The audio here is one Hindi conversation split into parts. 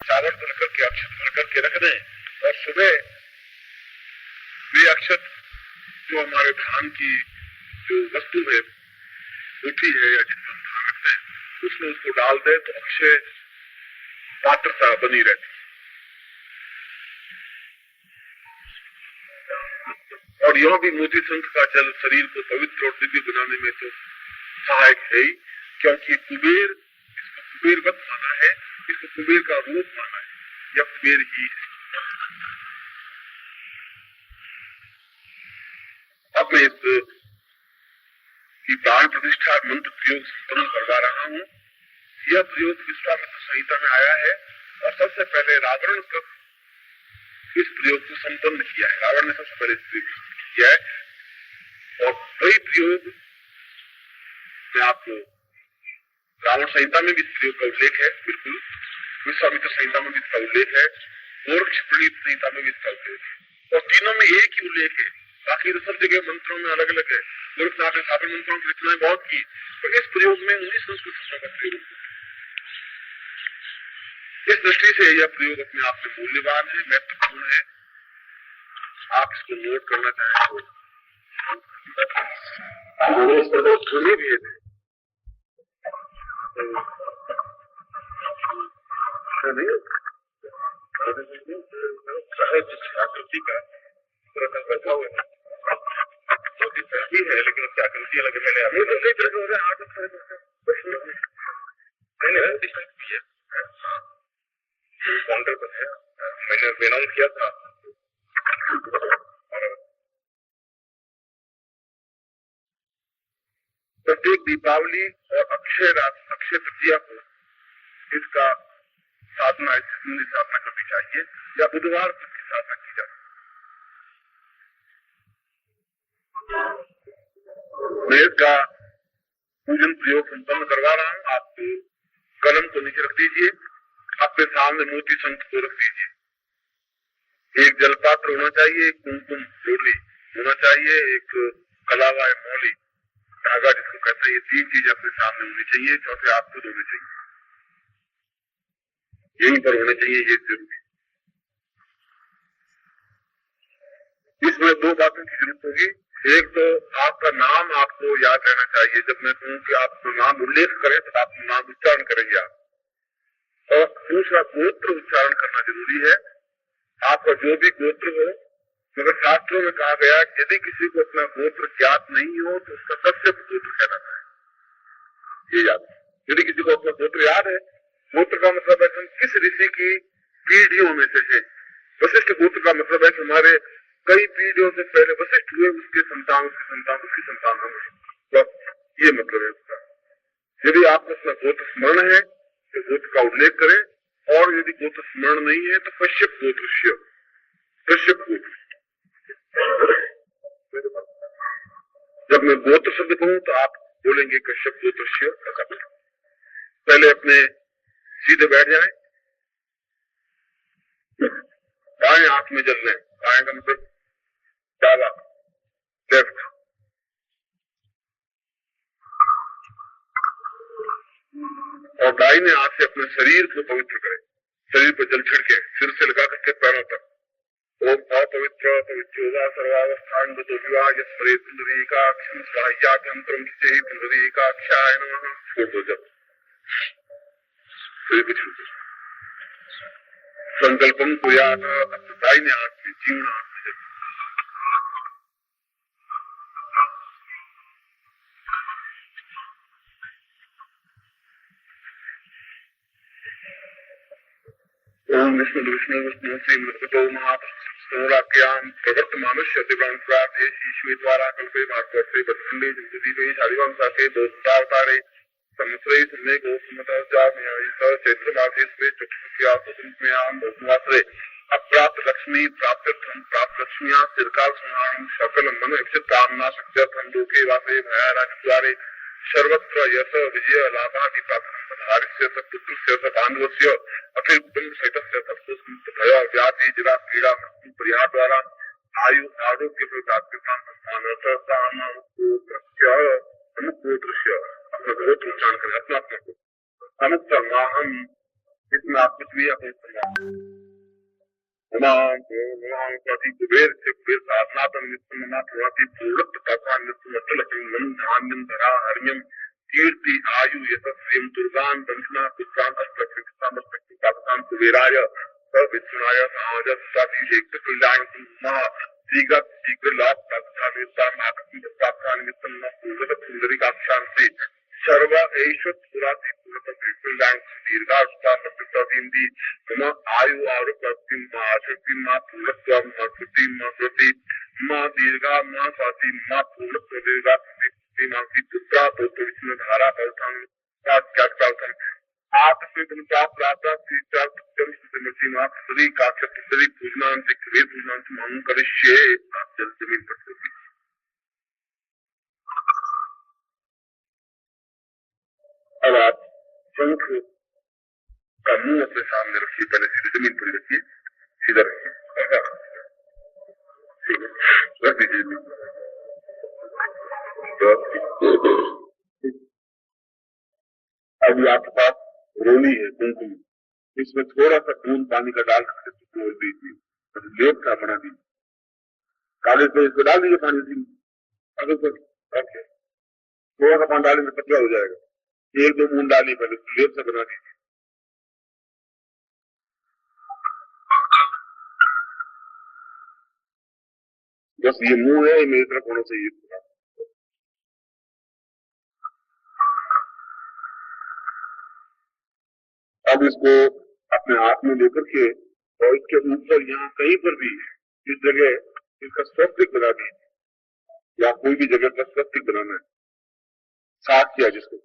चावल धुल करके अक्षत भर करके रख दें और सुबह वे अक्षत जो हमारे धान की जो वस्तु है, रोटी है या जिसका धान रखते हैं, उसमें उसको डाल दे तो अक्षय पात्रता बनी रहती। और यह भी मोती संत का जल शरीर को पवित्र और दिव्य बनाने में तो सहायक है ही, क्योंकि कुबेर इसको कुबेरवत माना है, इसको कुबेर का रूप माना है, या कुबेर ही है। अब मैं इस की प्राण प्रतिष्ठा मंत्र प्रयोग संपन्न करवा रहा हूँ। यह प्रयोग विश्वामित्र संहिता में आया है और सबसे पहले रावण का इस प्रयोग को संपन्न किया है। रावण ने सबसे पहले किया है और वही प्रयोग में आपको रावण संहिता में भी इस प्रयोग का उल्लेख है, बिल्कुल विश्वामित्र संहिता में भी इसका उल्लेख है, गोरक्ष प्रणीत संहिता में भी इसका उल्लेख है, और तीनों में एक ही उल्लेख है। बाकी तो सब जगह मंत्रों में अलग अलग है। गोरखनाथ ने साधन मंत्रों की रचनाएं बहुत की, तो इस प्रयोग में उन्हीं संस्कृत शब्दों का प्रयोग। इस दृष्टि से यह प्रयोग अपने आप में मूल्यवान है, महत्वपूर्ण है। आप इसको नोट करना चाहें तो भी है। आकृति का बैठा हुआ है, लेकिन क्या आकृति अलग है। काउंटर पर है, मैंने अनाउंस किया था। प्रत्येक दीपावली और अक्षय तृतीया को इसका साधना करनी चाहिए या बुधवार को इसकी साधना की जाए। मैं इसका पूजन प्रयोग संपन्न करवा रहा हूँ। आप कलम को नीचे रख दीजिए, अपने सामने मोती संत को रख दीजिए। एक जलपात्र होना चाहिए, एक कुमकुम रोली होना चाहिए, एक कलावा मौली धागा जिसको कहते हैं, ये तीन चीज अपने सामने होनी चाहिए। चौथे आप खुद होने चाहिए, यहीं पर होने चाहिए, ये जरूरी। इसमें दो बातों की जरूरत होगी। एक तो आपका नाम आपको याद रहना चाहिए। जब मैं कहूँ कि आप नाम उल्लेख करें तो आप नाम उच्चारण करेंगे आप, और दूसरा गोत्र उच्चारण करना जरूरी है। आपका जो भी गोत्र हो, मगर शास्त्रों में कहा गया यदि किसी को अपना गोत्र ज्ञात नहीं हो तो उसका कश्यप गोत्र कहलाता है, ये याद। यदि किसी को अपना गोत्र याद है, गोत्र का मतलब है किस ऋषि की पीढ़ियों में से है। वशिष्ठ गोत्र का मतलब है कि हमारे कई पीढ़ियों से पहले वशिष्ठ हुए, उसके संतान उसकी संतान उसकी संतान हम, ये मतलब है उसका। यदि आपको अपना गोत्र स्मरण है तो गोत्र का उल्लेख करें, और यदि गोत्र स्मरण नहीं है तो कश्यप गोत्र, कश्यप गोत्र। जब मैं गोत्र शब्द कहूं तो आप बोलेंगे कश्यप गोत्र। पहले अपने सीधे बैठ जाएं, दाएं हाथ में जल लें, दाएं का मतलब डाला, लेफ्ट, और दाहिने हाथ से अपने शरीर को पवित्र करें। शरीर पर जल छिड़के, सिर से लगा करके पैरों तक। ओम पवित्र पवित्रोवा सर्वावस्थान पुंडरीकाक्षं स्वाह्याभ्यंतरं खिचे पुंडरीकाक्षाय नमः। छोड़ दो जब संकल्पम को याद दाहिने हाथ में जीवन हाथ में जब ओम विष्णु विष्णु विष्णु श्री मृतो महापुरुषोराख्याम प्रवर्त मानुष्य दिव्यांग प्रार्थी ईश्वर द्वारा कल्पे भागवते बत्खंडे जगदीपे शादिवंशा के दोस्तावतारे समश्रय सुनने को चैत्र मासे चतुर्थ्यासुमेयाम अप्राप्त लक्ष्मी प्राप्त लक्ष्मिया चिरकाल संहारम सकल मन इच्छित कामना शक्त्यर्थम लोके वासे भयाराजद्वारे सर्वत्र यश विजय लाभादि प्राप्त पुत्र बांधवस्य अखिल कुटुंब सहित भय व्याधि जरा पीड़ा मृत्यु परिहार द्वारा आयु आरोग्य प्राप्ति अनुग्रह दृश्य अपना गोत्र उच्चारण करें। अपना अपना अनुत्तर माहम इसमें आप कुछ भी अपने कुबेर से कुबेर साधनातम नित्यम नाथि पूर्णत्व भगवान नित्य धान्यम धरा हरियम कीर्ति आयु यशस्वीम दुर्गान दंशना दुष्कांत कुबेराय विष्णुनाय समाजस्वीक शीघ्र शीघ्र लाभ सुंदरी का शांति सर्व ऐश्वर्य पुराती दीर्घायुषादी मम आयु आरोग्य आशक्ति माँ पूर्णत्व मृति मृति माँ दीर्घा माँ स्वाति माँ पूर्णत्व दीर्घा पुत्रा पुत्र विष्णु धारा बलथम श्री काक्षत श्री पूजनान से क्रिय पूजनान से मांग करिष्ये आप जल जमीन पर अब आप शंख का मुंह अपने सामने रखिए, पहले सीधे जमीन पर रखिए, सीधा रखिए, रख दीजिए। अभी आपके पास रोली है कुमकुम, इसमें थोड़ा सा दूध पानी का डाल सकते तो दीजिए, लेप का बना दीजिए, काले से इसको डाल दीजिए पानी से, अगर ओके थोड़ा सा पानी डालेंगे पतला हो जाएगा, एक दो बूंद डालिए, पहले लेप से बना दीजिए। बस ये मुंह है, मेरी तरफ होना चाहिए। अब इसको अपने हाथ में लेकर के और इसके ऊपर यहाँ कहीं पर भी इस जगह इसका स्वस्तिक बना दीजिए, या कोई भी जगह पर स्वस्तिक बनाना है, साफ किया जिसको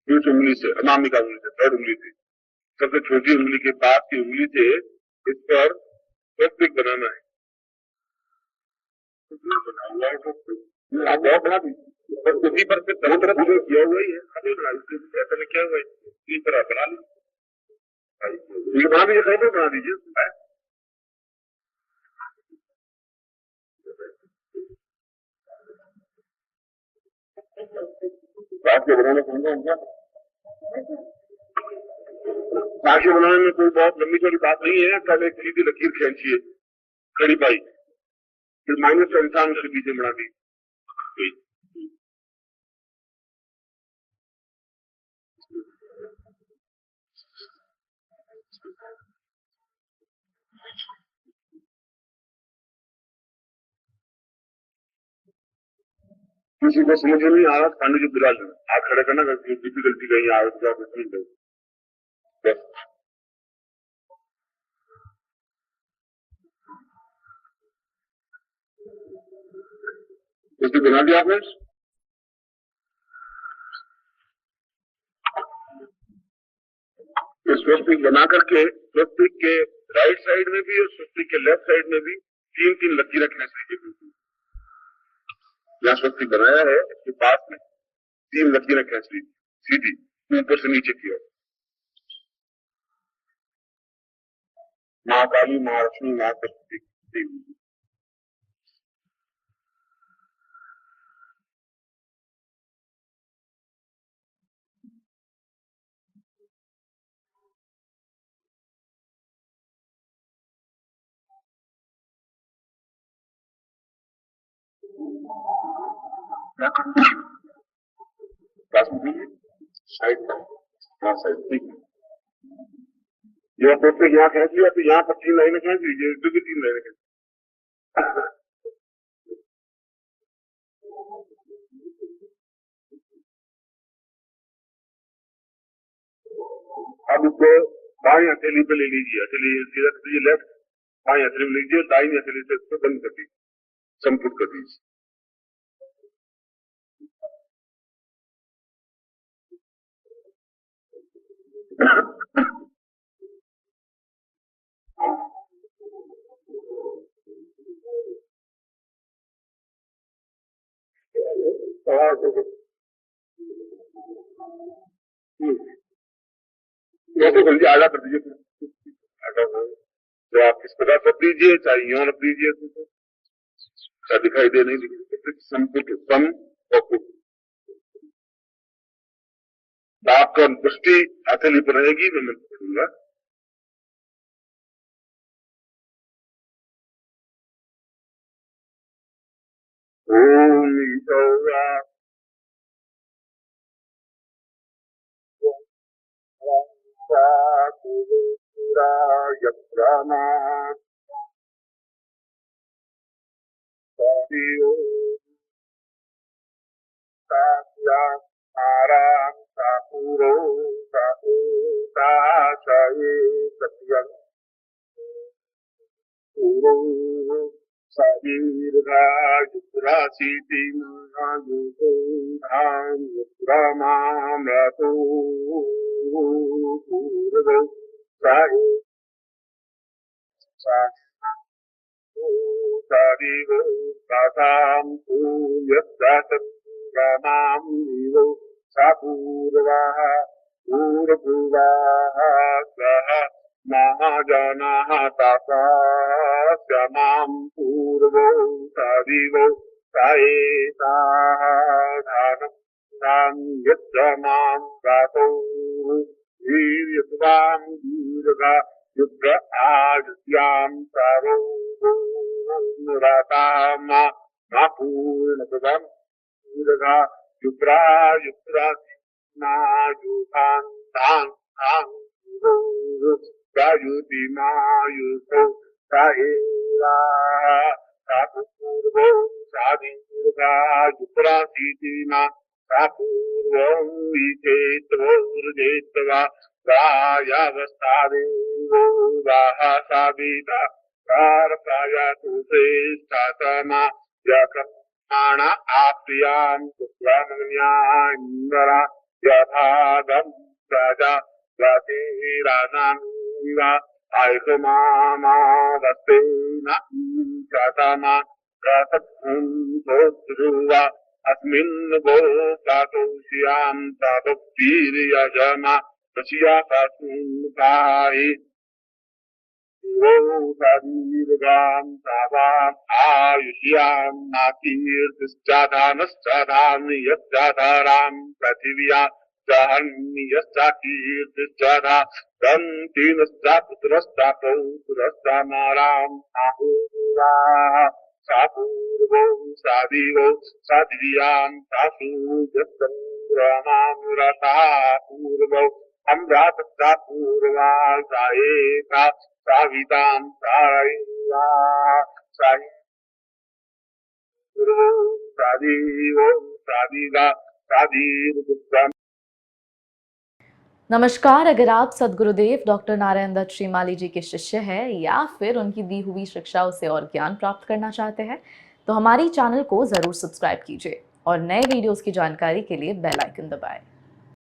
बीच उंगली से, अनामिका उंगली से, थर्ड उंगली से, सबसे छोटी उंगली के पास की उंगली से इस पर स्वस्तिक बनाना है। आप बहुत बना दीजिए, बस उसी पर से दोनों तरफ किया हुआ ही है, अभी ऐसा में क्या हुआ है, इस तरह बना लीजिए, बना दीजिए, कहीं पर बना दीजिए। राष्ट्र बनाने समझा राष्ट्र बनाने में कोई बहुत लंबी चौड़ी बात नहीं है, कल एक सीधी लकीर खींचिए, खड़ी पाई, फिर माइनस का इंसान उसके पीछे बना दी, किसी को समझ नहीं आ रहा, खाने की बुला लेना, हाथ खड़े करना, डिफिकल्टी कहीं आ रही उसकी बना दिया आपने। स्वस्तिक बना करके स्वस्तिक के राइट साइड में भी और स्वस्तिक के लेफ्ट साइड में भी तीन तीन लकीरें खींच लीजिए। यहाँ स्वस्तिक बनाया है इसके पास में तीन लकीरें खींच लीजिए, सीधी ऊपर से नीचे की ओर। माँ काली, माँ लक्ष्मी, माँ सरस्वती। यह स्वस्तिक यहाँ खींच लिया तो यहाँ पर तीन लाइनें खींच लीजिए, दो की तीन लाइनें खींच। अब उसको बाई हथेली पे ले लीजिए, हथेली सीधा कर दीजिए लेफ्ट, बाई हथेली में लीजिए, दाई हथेली से इसको बंद कर दीजिए, संपुट कर दीजिए। तो जल्दी आधा कर दीजिए, आधा हो तो आप इस प्रकार कर दीजिए, चाहे यूं रख दीजिए, दिखाई दे नहीं दिखी, संपुट सम और तो आपका दृष्टि हथेली पर रहेगी, मैं मंत्र पढ़ूंगा। ओम ईशौरा यत्रमा आराम सापूरो सापूताशये सत्यं पूरो सादीर्घायुरासीति महायुतो धाम यत्रमामृतो पूर्वो साये सादिवो सातां पूयस्सत्प्रमां दिवो सापूर्वाः पूर्वपूर्वाः सह महाजनाः तासास्य मां पूर्वो सादिवो सायेताधानं यच्च मां प्रातो वीर्यत्वां दीर्घा युद्ध आदित्यां सारो रातामा पूर्णपदं दीर्घा युद्रा युद्रायुधान तां तां गायुति मायुतो साहेरा सापूर्वो सादीर्घा युद्रासीतिमा सापूर्वं विचेत्वोर्जेत्वा प्रायावस्थादेवो वाह साविता प्रायातु श्रेष्ठतमा यकर्माण आप्रियां सुप्रामण्यान्दरा यथागं प्रजा प्रतिरानामिव आयकमामावस्तेन ईशतमा प्रसत्पुंसोऽध्रुवा अस्मिन् वो कातोष्यां तदुक्तिर्यजमा रचिया तस्मिन्काहि दीर्घां तावाम् आयुष्यां नाकीर्तिश्चादानश्चादान् यच्चाधारां पृथिव्या जहन्यश्चाकीर्तिश्चादा दन्तीनश्चा पुत्रश्चा पौत्रश्चामाराम् आहुराः सापूर्वो सादिवो सादिव्यां सासु यत्संग्रमामृता पूर्वो अम्रातश्चा पूर्वा सायेका सावितां सारयिवा सादिवो सादिगा सादीर्घुत्तम। नमस्कार। अगर आप सद्गुरुदेव डॉक्टर नारायण दत्त श्रीमाली जी के शिष्य हैं या फिर उनकी दी हुई शिक्षाओं से और ज्ञान प्राप्त करना चाहते हैं तो हमारी चैनल को जरूर सब्सक्राइब कीजिए और नए वीडियोस की जानकारी के लिए बेल आइकन दबाएं।